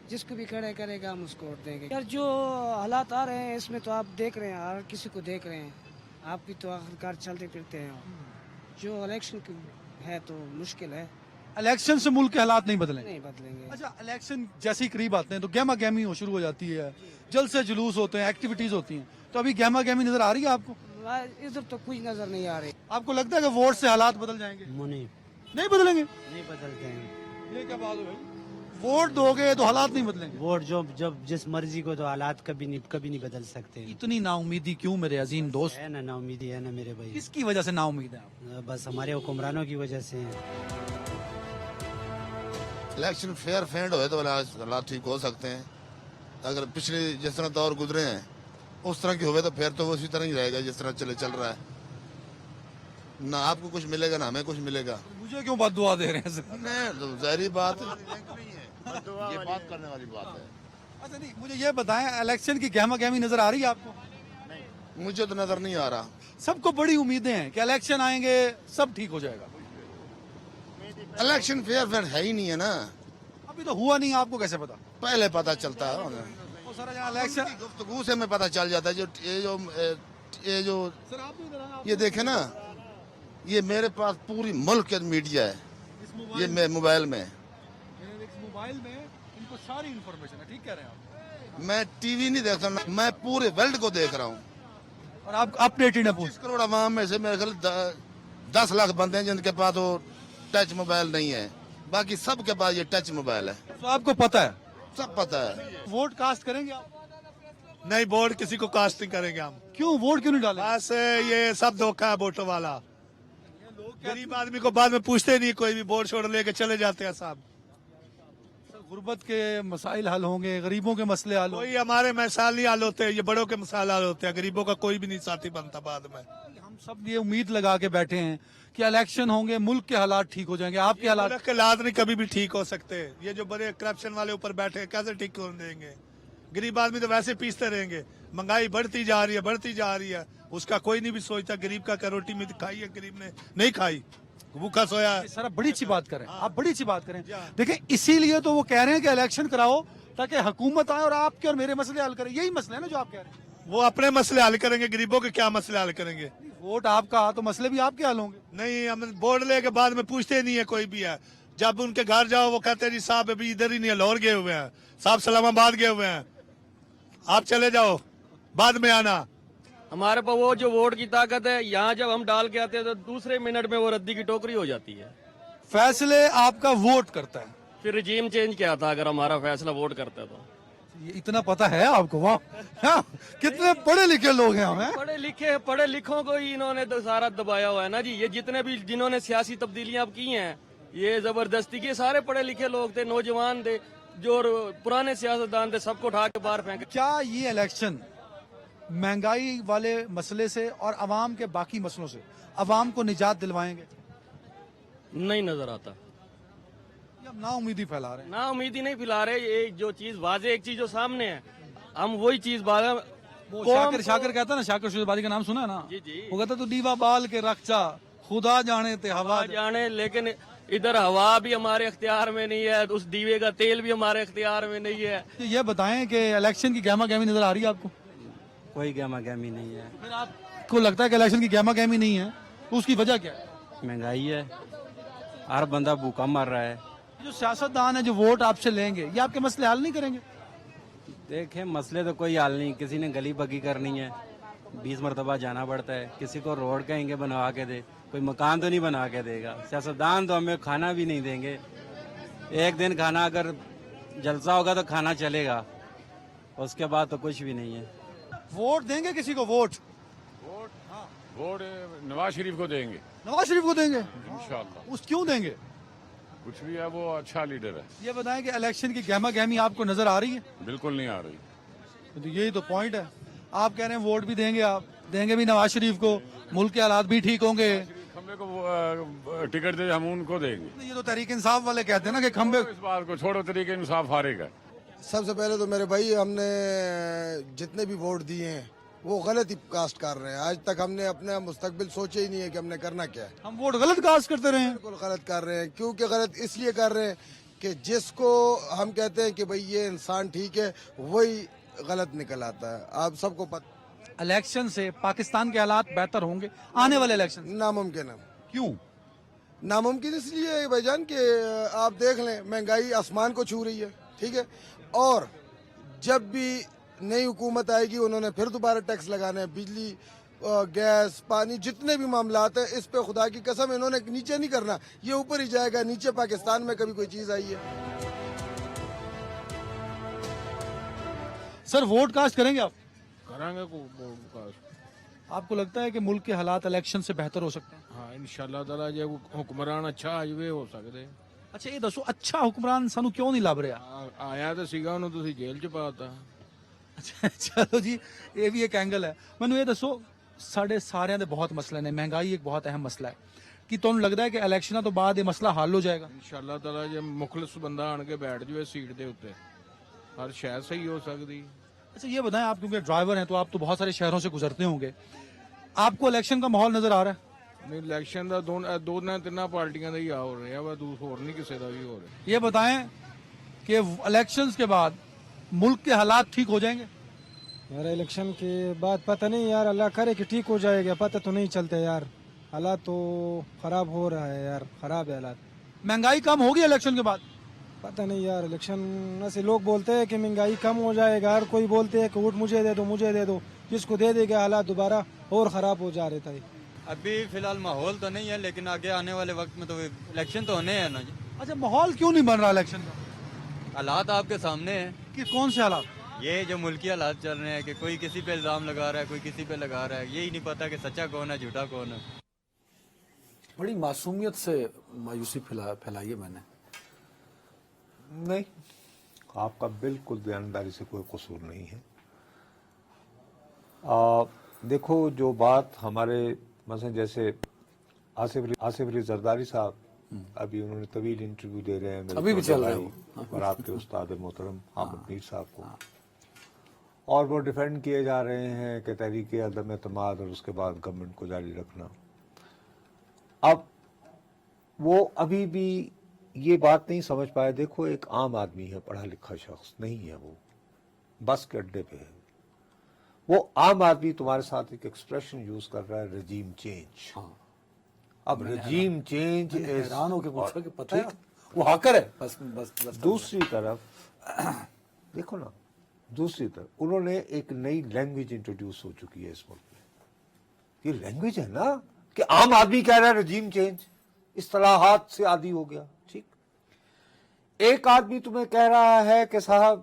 जिसको भी खड़े करेगा हम उसको वोट देंगे। यार जो हालात आ रहे हैं इसमें तो आप देख रहे हैं, हर किसी को देख रहे हैं, आप भी तो आखिरकार चलते फिरते हैं। जो इलेक्शन की है तो मुश्किल है, इलेक्शन से मुल्क के हालात नहीं बदलेंगे? नहीं बदलेंगे। अच्छा इलेक्शन जैसे ही करीब आते हैं तो गहमा गहमी हो शुरू हो जाती है, जलसे जुलूस होते हैं, एक्टिविटीज होती हैं, तो अभी गहमा गहमी नजर आ रही है आपको? इधर तो कुछ नजर नहीं आ रही। आपको लगता है कि वोट से हालात बदल जाएंगे? नहीं नहीं बदलेंगे? नहीं बदलते हैं। ये क्या बात है भाई? वोट दोगे तो हालात नहीं बदलेंगे। वोट जो जब जिस मर्जी को, तो हालात कभी नहीं बदल सकते। इतनी नाउमीदी क्यों मेरे अजीम दोस्त? है ना नाउमीदी, है ना मेरे भाई। किसकी वजह से नाउमीद है आप? बस हमारे हुक्मरानों की वजह से है। इलेक्शन फेयर फेंड हो तो हालात ठीक हो सकते हैं। अगर पिछले जिस तरह दौर गुजरे हैं उस तरह के हुए तो फिर तो वो उसी तरह ही रहेगा जिस तरह चल रहा है। ना आपको कुछ मिलेगा ना हमें कुछ मिलेगा। मुझे क्यों बददुआ दे रहे हैं सर? नहीं तो ज़ाहिर बात है, ये बात करने वाली बात है। अच्छा नहीं, मुझे ये बताएं, इलेक्शन की गहमा गहमी नजर आ रही है आपको? मुझे तो नजर नहीं आ रहा। सबको बड़ी उम्मीदें हैं कि इलेक्शन आएंगे सब ठीक हो जाएगा। इलेक्शन फेयर फेंड है ही नहीं है ना। अभी तो हुआ नहीं, आपको कैसे पता? पहले पता चलता है वो सारा जहाँ इलेक्शन, गुफ्तगू से में पता चल जाता है। ये जो सर आप भी जरा ये देखे ना, ये मेरे पास पूरी मुल्क के मीडिया है, ये मैं मोबाइल में, मोबाइल में इनको सारी इंफॉर्मेशन है। ठीक कह रहे हैं आप। मैं टीवी नहीं देखता, मैं पूरे वर्ल्ड को देख रहा हूँ। और आप अपडेटेड है पूरी। 20 करोड़ आवाम में से मेरे ख्याल 10 लाख बंदे हैं जिनके पास वो टच मोबाइल नहीं है, बाकी सबके पास ये टच मोबाइल है। तो आपको पता है, सब पता है। वोट कास्ट करेंगे आप? नहीं, वोट किसी को कास्ट नहीं करेंगे हम। क्यों वोट क्यों नहीं डालेंगे? बस ये सब धोखा है वोटों वाला। गरीब आदमी को बाद में पूछते नहीं, कोई भी वोट छोड़ लेके चले जाते हैं साहब। गुर्बत के मसाइल हल होंगे, गरीबों के मसले हल होंगे। कोई हमारे मसाइल नहीं हल होते, ये बड़ों के मसाइल हल होते हैं। गरीबों का कोई भी नहीं साथी बनता बाद में। हम सब ये उम्मीद लगा के बैठे हैं कि इलेक्शन होंगे, मुल्क के हालात ठीक हो जाएंगे। आपके हालात? मुल्क के हालात नहीं कभी भी ठीक हो सकते। ये जो बड़े करप्शन वाले ऊपर बैठे हैं कैसे ठीक होने देंगे? गरीब आदमी तो वैसे पीसते रहेंगे। महंगाई बढ़ती जा रही है, उसका कोई नहीं भी सोचता। गरीब का रोटी में खाई है, गरीब ने नहीं खाई, भूखा सोया है। सर आप बड़ी अच्छी बात करें, आप बड़ी अच्छी बात करें। देखिए इसीलिए तो वो कह रहे हैं कि इलेक्शन कराओ ताकि हुकूमत आए और आपके और मेरे मसले हल करे। यही मसले है ना जो आप कह रहे हैं। वो अपने मसले हल करेंगे, गरीबों के क्या मसले हल करेंगे? वोट आपका तो मसले भी आपके हल होंगे। नहीं, हम वोट ले के बाद में पूछते नहीं है कोई भी है। जब उनके घर जाओ वो कहते हैं जी साहब अभी इधर ही नहीं है, लाहौर गए हुए हैं, साहब सलामाबाद गए हुए हैं, आप चले जाओ बाद में आना। हमारे पास वो जो वोट की ताकत है, यहाँ जब हम डाल के आते हैं तो दूसरे मिनट में वो रद्दी की टोकरी हो जाती है। फैसले आपका वोट करता है। फिर रिजीम चेंज क्या था अगर हमारा फैसला वोट करता है तो? ये इतना पता है आपको? वाह, हाँ, कितने पढ़े लिखे लोग हैं हम। पढ़े लिखों को ही इन्होंने सारा दबाया हुआ है ना जी। ये जितने भी जिन्होंने सियासी तब्दीलियां अब की हैं, ये जबरदस्ती के सारे पढ़े लिखे लोग थे, नौजवान थे, जो पुराने सियासतदान थे, सबको उठा के बाहर फेंके। क्या ये इलेक्शन महंगाई वाले मसले से और अवाम के बाकी मसलों से अवाम को निजात दिलवाएंगे? नहीं नजर आता। ना उम्मीदी फैला रहे हैं। ना उम्मीदी नहीं फैला रहे। ये जो चीज वाजे एक चीज जो सामने है, हम वही चीज वो शाकिर कहता है ना, शाकिर शुजाबादी का नाम सुना है ना? जी जी। वो कहता तो दीवा बाल के रखचा खुदा जाने ते हवा जाने, लेकिन इधर हवा भी हमारे इख्तियार में नहीं है, उस दीवे का तेल भी हमारे इख्तियार में नहीं है। ये बताएं कि इलेक्शन की गहमा गहमी नजर आ रही है आपको? कोई गहमा गहमी नहीं है। फिर आपको लगता है कि इलेक्शन की गहमा गहमी नहीं है, तो उसकी वजह क्या है? महंगाई है, हर बंदा भूखा मर रहा है। जो सियासतदान है जो वोट आपसे लेंगे, ये आपके मसले हल नहीं करेंगे? देखें मसले तो कोई हल नहीं। किसी ने गली बगी करनी है, 20 मरतबा जाना पड़ता है। किसी को रोड कहेंगे बनवा के दे, कोई मकान तो नहीं बना के देगा। सियासतदान तो हमें खाना भी नहीं देंगे। एक दिन खाना अगर जलसा होगा तो खाना चलेगा, उसके बाद तो कुछ भी नहीं है। वोट देंगे किसी को? वोट वोट नवाज शरीफ को देंगे। नवाज शरीफ को देंगे इंशाल्लाह। उस क्यों देंगे? कुछ भी है, वो अच्छा लीडर है। ये बताएं कि इलेक्शन की गहमा गहमी आपको नजर आ रही है? बिल्कुल नहीं आ रही। तो यही तो पॉइंट है। आप कह रहे हैं वोट भी देंगे, आप देंगे भी नवाज शरीफ को, मुल्क के हालात भी ठीक होंगे। खंबे को टिकट दे हम उनको देंगे। ये तो तहरीक इंसाफ वाले कहते हैं ना कि खंबे। इस बात को छोड़ो, तरीके इंसाफ हारेगा। सबसे पहले तो मेरे भाई हमने जितने भी वोट दिए हैं वो गलत ही कास्ट कर रहे हैं। आज तक हमने अपना मुस्तकबिल सोचे ही नहीं है कि हमने करना क्या है। हम वोट गलत कास्ट करते रहे हैं। बिल्कुल गलत कर रहे हैं। क्योंकि गलत इसलिए कर रहे हैं कि जिसको हम कहते हैं कि भाई ये इंसान ठीक है, वही गलत निकल आता है। आप सबको पता, इलेक्शन से पाकिस्तान के हालात बेहतर होंगे आने वाले इलेक्शन? नामुमकिन है। क्यों नामुमकिन? इसलिए है भाईजान कि आप देख लें, महंगाई आसमान को छू रही है, ठीक है। और जब भी नई हुकूमत आएगी उन्होंने फिर दोबारा टैक्स लगाने हैं। बिजली, गैस, पानी, जितने भी मामलात हैं, इस पे खुदा की कसम इन्होंने नीचे नहीं करना, ये ऊपर ही जाएगा। नीचे पाकिस्तान में कभी कोई चीज़ आई है? सर वोट कास्ट करेंगे आप? करांगे कास्ट। आपको लगता है कि मुल्क के हालात इलेक्शन से बेहतर हो सकते हैं? हाँ इंशाल्लाह ताला जे हुक्मरान अच्छा आ जावे हो सकते। ਅੱਛਾ ਇਹ ਦੱਸੋ ਅੱਛਾ ਹੁਕਮਰਾਨ ਸਾਨੂੰ ਕਿਉਂ ਨਹੀਂ ਲੱਭ ਰਿਹਾ? ਆਇਆ ਤਾਂ ਸੀਗਾ ਉਹਨੂੰ ਤੁਸੀਂ ਜੇਲ੍ਹ 'ਚ ਪਾਤਾ। ਅੱਛਾ ਚਲੋ ਜੀ ਇਹ ਵੀ ਇੱਕ ਐਂਗਲ ਹੈ। ਮੈਨੂੰ ਇਹ ਦੱਸੋ ਸਾਡੇ ਸਾਰਿਆਂ ਦੇ ਬਹੁਤ ਮਸਲੇ ਨੇ, ਮਹਿੰਗਾਈ ਇੱਕ ਬਹੁਤ ਅਹਿਮ ਮਸਲਾ ਹੈ, ਕੀ ਤੁਹਾਨੂੰ ਲੱਗਦਾ ਹੈ ਕਿ ਇਲੈਕਸ਼ਨਾਂ ਤੋਂ ਬਾਅਦ ਇਹ ਮਸਲਾ ਹੱਲ ਹੋ ਜਾਏਗਾ? ਇੰਸ਼ਾਅੱਲਾ ਤਾਲਾ ਜੇ ਮੁਖਲਿਸ ਬੰਦਾ ਆਣ ਕੇ ਬੈਠ ਜਾਵੇ ਸੀਟ ਦੇ ਉੱਤੇ ਹਰ ਸ਼ੈ ਸਹੀ ਹੋ ਸਕਦੀ। अच्छा ये बताएं, आप क्योंकि ड्राइवर हैं तो आप तो बहुत सारे शहरों से गुजरते होंगे, आपको इलेक्शन का माहौल नजर आ रहा है? ਨਹੀਂ ਇਲੈਕਸ਼ਨ ਦਾ ਦੋਨਾਂ ਤਿੰਨਾਂ ਪਾਰਟੀਆਂ ਦਾ ਹੀ ਆ ਹੋ ਰਿਹਾ ਵਾ, ਹੋਰ ਨਹੀਂ ਕਿਸੇ ਦਾ ਵੀ ਹੋ ਰਿਹਾ। ये बताएं कि इलेक्शंस के बाद मुल्क के हालात ठीक हो जाएंगे? यार इलेक्शन के बाद पता नहीं यार, अल्लाह करे कि ठीक हो जाएगा, पता तो नहीं चलता यार, हालात तो खराब हो रहा है यार, खराब है हालात। महंगाई कम होगी इलेक्शन के बाद? पता नहीं यार, इलेक्शन से लोग बोलते हैं कि महंगाई कम हो जाएगा, हर कोई बोलते हैं कि वोट मुझे दे दो मुझे दे दो, जिसको दे देगा हालात दोबारा और ख़राब हो जा रहे थे। अभी फिलहाल माहौल तो नहीं है, लेकिन आगे आने वाले वक्त में तो इलेक्शन तो होने हैं ना जी। अच्छा माहौल क्यों नहीं बन रहा इलेक्शन का? हालात आपके सामने हैं कि कौन से हालात? ये जो मुल्की हालात चल रहे हैं कि कोई किसी पे इल्ज़ाम लगा रहा है, कोई किसी पे लगा रहा है, यही नहीं पता कि सच्चा कौन है झूठा कौन है। बड़ी मासूमियत से मायूसी फैलाई है मैंने। नहीं, आपका बिल्कुल बयानबाजी से कोई कसूर नहीं है। देखो जो बात हमारे मसलन जैसे आसिफ अली जरदारी साहब अभी उन्होंने तवील इंटरव्यू दे रहे हैं मेरे अभी भी चल रहा है और आपके उस्ताद मोहतरम हामिद मीर साहब को, और वो डिफेंड किए जा रहे हैं कि तहरीक अदम एतमाद और उसके बाद गवर्नमेंट को जारी रखना। अब वो अभी भी ये बात नहीं समझ पाए। देखो एक आम आदमी है, पढ़ा लिखा शख्स नहीं है, वो बस के अड्डे पे है, वो आम आदमी तुम्हारे साथ एक एक्सप्रेशन यूज कर रहा है रजीम चेंज। अब रजीम चेंज हैरान होकर पूछा कि पता है वो हाकर है। बस दूसरी तरफ देखो ना, दूसरी तरफ उन्होंने एक नई लैंग्वेज इंट्रोड्यूस हो चुकी है इस मुल्क में। ये लैंग्वेज है ना कि आम आदमी कह रहा है रजीम चेंज, इस्तिलाहात से आदी हो गया। ठीक, एक आदमी तुम्हें कह रहा है कि साहब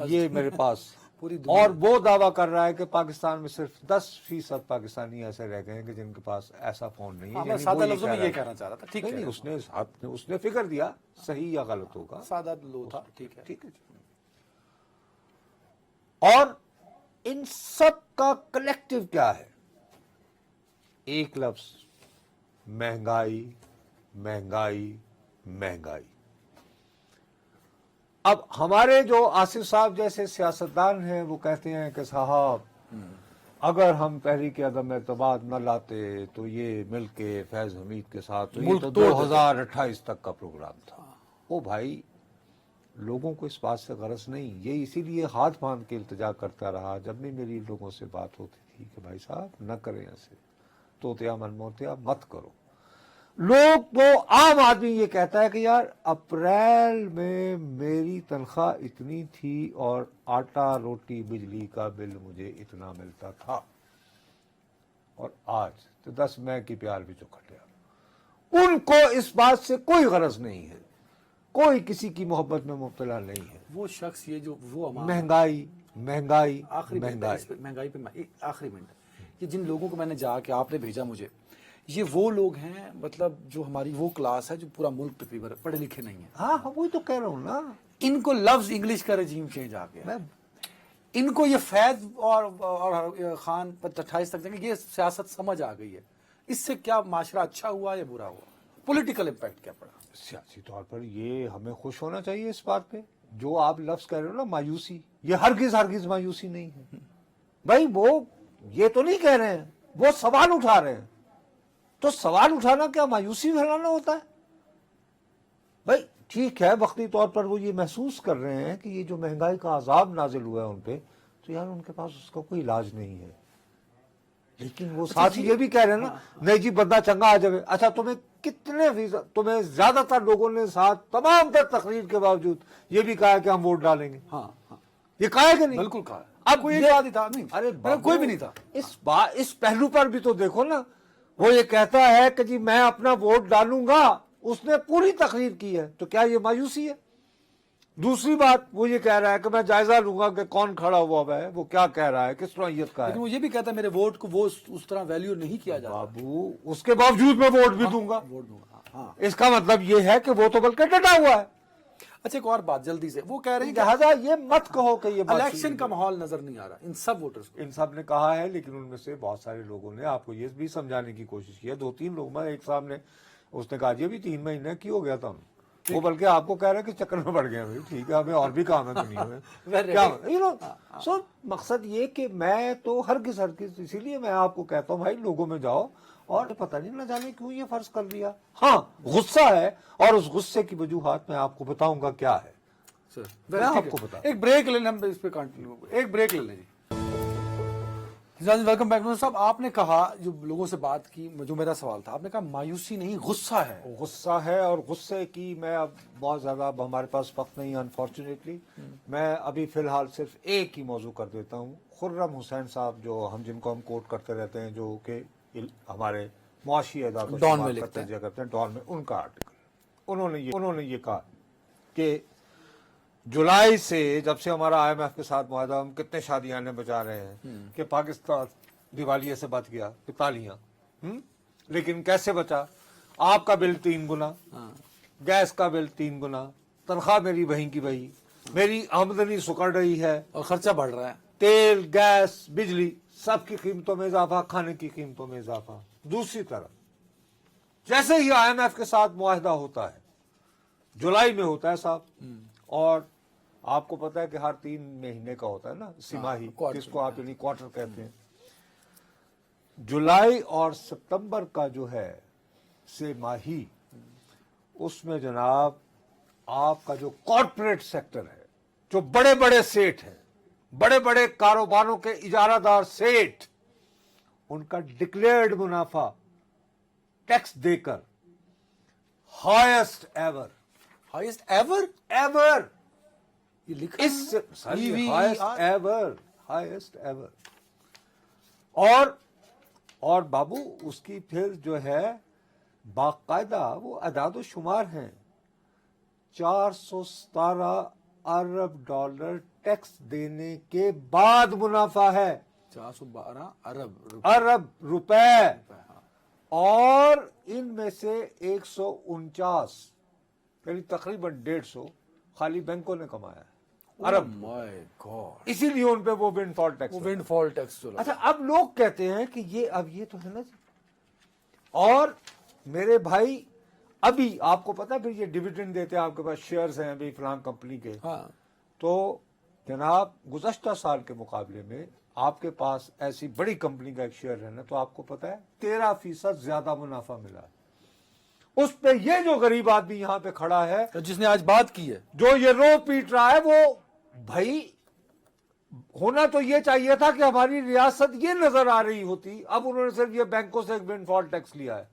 ये मेरे पास और वो दावा कर रहा है कि पाकिस्तान में सिर्फ 10% पाकिस्तानी ऐसे रह गए हैं कि जिनके पास ऐसा फोन नहीं है। सादा लफ्ज़ों में ये कहना चाह रहा था। ठीक है, उसने फिक्र दिया, सही या गलत होगा, सादा लो था। ठीक है, ठीक है। और इन सब का कलेक्टिव क्या है? एक लफ्ज, महंगाई महंगाई महंगाई। अब हमारे जो आसिफ साहब जैसे सियासतदान हैं वो कहते हैं कि साहब अगर हम तहरीक अदम एतमाद न लाते तो ये मिलके फैज हमीद के साथ तो ये तो 2028 तक का प्रोग्राम था। ओ भाई, लोगों को इस बात से गरज नहीं, ये इसीलिए हाथ बांध के इल्तिजा करता रहा जब भी मेरी लोगों से बात होती थी कि भाई साहब न करें ऐसे, तोतिया मनमोतिया मत करो। लोग तो आम आदमी ये कहता है कि यार अप्रैल में मेरी तनख्वाह इतनी थी और आटा रोटी बिजली का बिल मुझे इतना मिलता था और आज तो 10 मई की प्यार भी चौखटिया। उनको इस बात से कोई गरज नहीं है, कोई किसी की मोहब्बत में मुब्तला नहीं है। वो शख्स ये जो वो महंगाई महंगाई आखिरी महंगाई पे आखिरी मिनट, ये जिन लोगों को मैंने जाके आपने भेजा मुझे, ये वो लोग हैं मतलब जो हमारी वो क्लास है जो पूरा मुल्क तकरीबन पढ़े लिखे नहीं है। हाँ वही तो कह रहा हूँ ना, इनको लफ्ज इंग्लिश का रजीम चेंज आ गया, इनको ये फैज और खान 28 तक जाएंगे, ये सियासत समझ आ गई है। इससे क्या माशरा अच्छा हुआ या बुरा हुआ? पॉलिटिकल इम्पैक्ट क्या पड़ा? सियासी तौर पर ये हमें खुश होना चाहिए इस बात पे। जो आप लफ्ज कह रहे हो ना मायूसी, ये हरगिज मायूसी नहीं है भाई। वो ये तो नहीं कह रहे हैं, वो सवाल उठा रहे हैं। तो सवाल उठाना क्या मायूसी फैलाना होता है? भाई ठीक है, वक्ती तौर पर वो ये महसूस कर रहे हैं कि ये जो महंगाई का अजाब नाजिल हुआ है उन पे, तो यार उनके पास उसका कोई इलाज नहीं है। लेकिन वो साथ ही ये भी कह रहे हैं ना, नहीं जी बंदा चंगा आ जाए। अच्छा तुम्हें ज्यादातर लोगों ने साथ तमाम तर तकरीर के बावजूद ये भी कहा है कि हम वोट डालेंगे। हाँ, ये कहा है कि नहीं? बिल्कुल कहा। अब कोई एक आदमी था नहीं, अरे कोई भी नहीं था। इस पहलू पर भी तो देखो ना, वो ये कहता है कि जी मैं अपना वोट डालूंगा, उसने पूरी तकरीर की है, तो क्या ये मायूसी है? दूसरी बात वो ये कह रहा है कि मैं जायजा लूंगा कि कौन खड़ा हुआ है, वो क्या कह रहा है, किस नौइयत का है। लेकिन वो ये भी कहता है मेरे वोट को वो उस तरह वैल्यू नहीं किया जाता। बाबू उसके बावजूद मैं वोट भी दूंगा, वोट दूंगा। हाँ, इसका मतलब ये है कि वो तो बल्कि डटा हुआ है। अच्छा एक और बात जल्दी से, वो कह रहे हैं लिहाजा ये मत कहो कि ये इलेक्शन का माहौल नजर नहीं आ रहा इन सब वोटर्स को। इन सब ने कहा है, लेकिन उनमें से बहुत सारे लोगों ने आपको ये भी समझाने की कोशिश की है। 2-3 लोग, मैं एक सामने उसने कहा ये भी 3 महीने की हो गया था, वो बल्कि आपको कह रहे हैं कि चक्कर में पड़ गए भाई, ठीक है हमें और भी काम है दुनिया में क्या यू नो। सो मकसद ये कि मैं तो हरगिज इसीलिए मैं आपको कहता हूँ भाई लोगों में जाओ, और पता नहीं ना जाने क्यों ये फर्ज कर लिया। हाँ गुस्सा है, और उस गुस्से की वजूहात मैं आपको बताऊंगा क्या है। मैं आपको बता, एक ब्रेक ले लें, हम इस पे कंटिन्यू, एक ब्रेक ले लें जी। वेलकम बैक साहब, आपने कहा जो लोगों से बात की, जो मेरा सवाल था, आपने कहा मायूसी नहीं गुस्सा है। गुस्सा है, और गुस्से की मैं अब बहुत ज्यादा, अब हमारे पास वक्त नहीं अनफॉर्चुनेटली, मैं अभी फिलहाल सिर्फ एक ही मौजू कर देता हूँ। खुर्रम हुसैन साहब जो जिनको हम कोट करते रहते हैं, जो कि हमारे मुआशी अदालत डॉन में लिखते हैं, डॉन में, उनका आर्टिकल, उन्होंने ये कहा कि जुलाई से जब से हमारा IMF के साथ मुआहदा, हम कितने शादियाने बचा रहे हैं कि पाकिस्तान दिवालिये से बच गया, तालियां, लेकिन कैसे बचा? आपका बिल 3 गुना, गैस का बिल 3 गुना, तनख्वाह मेरी बहन की बही, मेरी आमदनी सुकड़ रही है और खर्चा बढ़ रहा है, तेल गैस बिजली सबकी कीमतों में इजाफा, खाने की कीमतों में इजाफा। दूसरी तरफ जैसे ही IMF के साथ मुआहदा होता है, जुलाई में होता है साहब, और आपको पता है कि हर 3 महीने का होता है ना सिमाही, जिसको आप यानी क्वार्टर कहते हैं। जुलाई और सितंबर का जो है सिमाही, उसमें जनाब आपका जो कॉर्पोरेट सेक्टर है, जो बड़े बड़े सेठ हैं, बड़े बड़े कारोबारों के इजारादार सेठ, उनका डिक्लेयर्ड मुनाफा टैक्स देकर हाईएस्ट एवर ये लिखा इस हाईएस्ट एवर। और बाबू उसकी फिर जो है बाकायदा वो अदाद शुमार हैं, 417 अरब डॉलर टैक्स देने के बाद मुनाफा है, 412 अरब रुपए, और इनमें से 149 यानी तकरीबन 150 खाली बैंकों ने कमाया है, अरब। माय गॉड, इसीलिए उन पे वो विंडफॉल टैक्स अच्छा, अब लोग कहते हैं कि ये अब ये तो है ना जी। और मेरे भाई अभी आपको पता है फिर ये डिविडेंड देते हैं, आपके पास शेयर्स हैं अभी फलां कंपनी के, हाँ। तो जनाब गुज़श्ता साल के मुकाबले में आपके पास ऐसी बड़ी कंपनी का एक शेयर है ना, तो आपको पता है 13% ज्यादा मुनाफा मिला है। उस पे ये जो गरीब आदमी यहाँ पे खड़ा है, जिसने आज बात की है, जो ये रो पीट रहा है, वो भाई होना तो ये चाहिए था कि हमारी रियासत ये नजर आ रही होती। अब उन्होंने सिर्फ ये बैंकों से एक विंडफॉल टैक्स लिया है,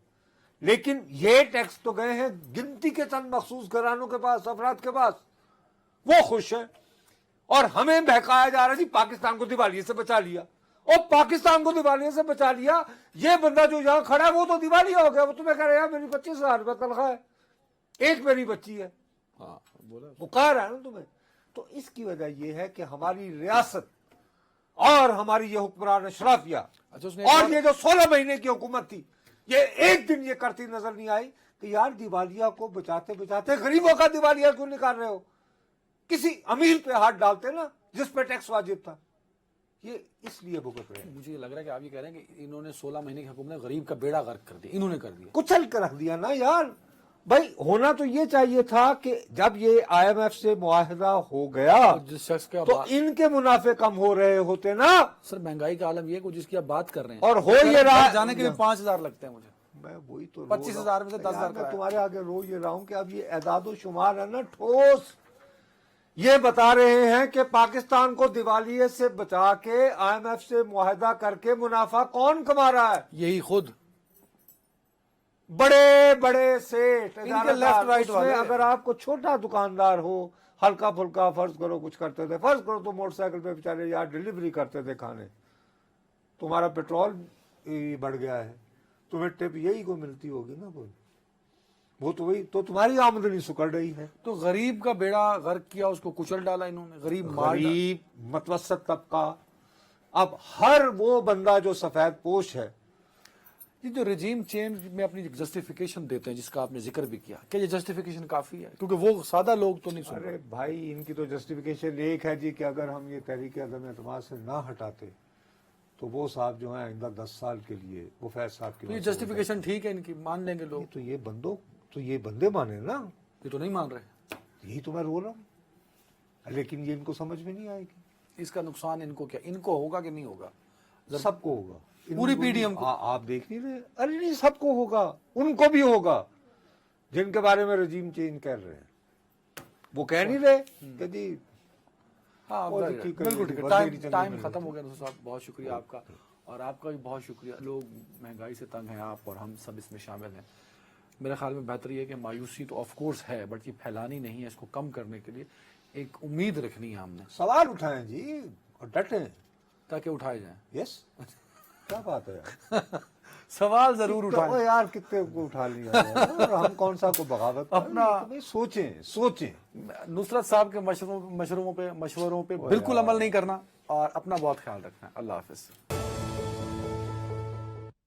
लेकिन ये टैक्स तो गए हैं गिनती के चंद मखसूस घरानों के पास, अफराद के पास, वो खुश है। और हमें बहकाया जा रहा है जी पाकिस्तान को दिवालिये से बचा लिया, और पाकिस्तान को दिवालिये से बचा लिया, ये बंदा जो यहां खड़ा है वो तो दिवालिया हो गया। वो तुम्हें कह रहे हैं मेरी 25,000 रुपये तनख्वाह है, एक मेरी बच्ची है, हाँ, बोला वो कह रहा है ना तुम्हें। तो इसकी वजह यह है कि हमारी रियासत और हमारी ये हुक्मरान अशराफिया, और ये जो 16 महीने की हुकूमत थी, ये एक दिन ये करती नजर नहीं आई कि यार दिवालिया को बचाते बचाते गरीबों का दिवालिया क्यों निकाल रहे हो, किसी अमीर पे हाथ डालते ना जिस पे टैक्स वाजिब था। ये इसलिए भुगत रहे हैं। मुझे लग रहा है कि आप ये कह रहे हैं कि इन्होंने 16 महीने की हुकूमत ने गरीब का बेड़ा गर्क कर दिया, इन्होंने कर दिया, कुचल कर रख दिया ना यार। भाई होना तो ये चाहिए था कि जब ये IMF से मुआहदा हो गया जिस शख्स का तो इनके मुनाफे कम हो रहे होते ना। सर महंगाई का आलम ये जिसकी आप बात कर रहे हैं, और हो ये रहा जाने के लिए 5,000 लगते हैं मुझे, मैं वही तो 25,000 में से 10,000 मैं तुम्हारे आगे रो ये रहा हूं कि अब ये एदादो शुमार है ना ठोस, ये बता रहे हैं कि पाकिस्तान को दिवालिये से बचा के IMF से मुआहदा करके मुनाफा कौन कमा रहा है? यही खुद बड़े बड़े सेठ, लेफ्ट राइट वाले। अगर आपको छोटा दुकानदार हो, हल्का फुल्का फर्ज करो कुछ करते थे, फर्ज करो तो मोटरसाइकिल पे बेचारे यार डिलीवरी करते थे खाने, तुम्हारा पेट्रोल बढ़ गया है, तुम्हें टिप यही को मिलती होगी ना कोई, वो तो वही तो तुम्हारी आमदनी सुकड़ रही है। तो गरीब का बेड़ा गर्क किया, उसको कुचल डाला इन्होंने, गरीब मार डाला। गरीब, मतवसत तबका, अब हर वो बंदा जो सफेद पोश है, ये जो रिजीम चेंज में अपनी जस्टिफिकेशन देते हैं जिसका आपने जिक्र भी किया, क्या ये जस्टिफिकेशन काफी है? क्योंकि वो सादा लोग तो नहीं सुन रहे। अरे भाई इनकी तो जस्टिफिकेशन एक है जी कि अगर हम ये तहरीक अदम एतमाद से ना हटाते तो वो साहब जो है आइंदा 10 साल के लिए वो फैज साहब की तो ये जस्टिफिकेशन ठीक है इनकी, मान लेंगे लोग। तो ये बंदे माने ना, ये तो नहीं मान रहे। यही तो मैं रो रहा हूँ, लेकिन ये इनको समझ में नहीं आएगी। इसका नुकसान इनको क्या, इनको होगा कि नहीं होगा? सबको होगा, पूरी पीडीएम को। आप देख नहीं रहे? अरे नहीं, सबको होगा, उनको भी होगा जिनके बारे में रजीम चेंज कर रहे हैं। वो कह नहीं रहे कि जी हाँ बिल्कुल ठीक है। टाइम खत्म हो गया दोस्तों साहब, बहुत शुक्रिया आपका, और आपका भी बहुत शुक्रिया। लोग महंगाई से तंग हैं, आप और हम सब इसमें शामिल हैं। मेरे ख्याल में बेहतर ये है कि मायूसी तो ऑफ कोर्स है, बट ये फैलानी नहीं है। इसको कम करने के लिए एक उम्मीद रखनी है हमने। सवाल उठाएं जी और डटें ताकि उठाए जाएं। यस, क्या बात है यार। सवाल जरूर उठाएं। ओ यार कितने को उठा लिया और हम कौन सा को बगावत अपना सोचें। नुसरत साहब के मशवरों पे बिल्कुल अमल नहीं करना, और अपना बहुत ख्याल रखना है। अल्लाह हाफिज।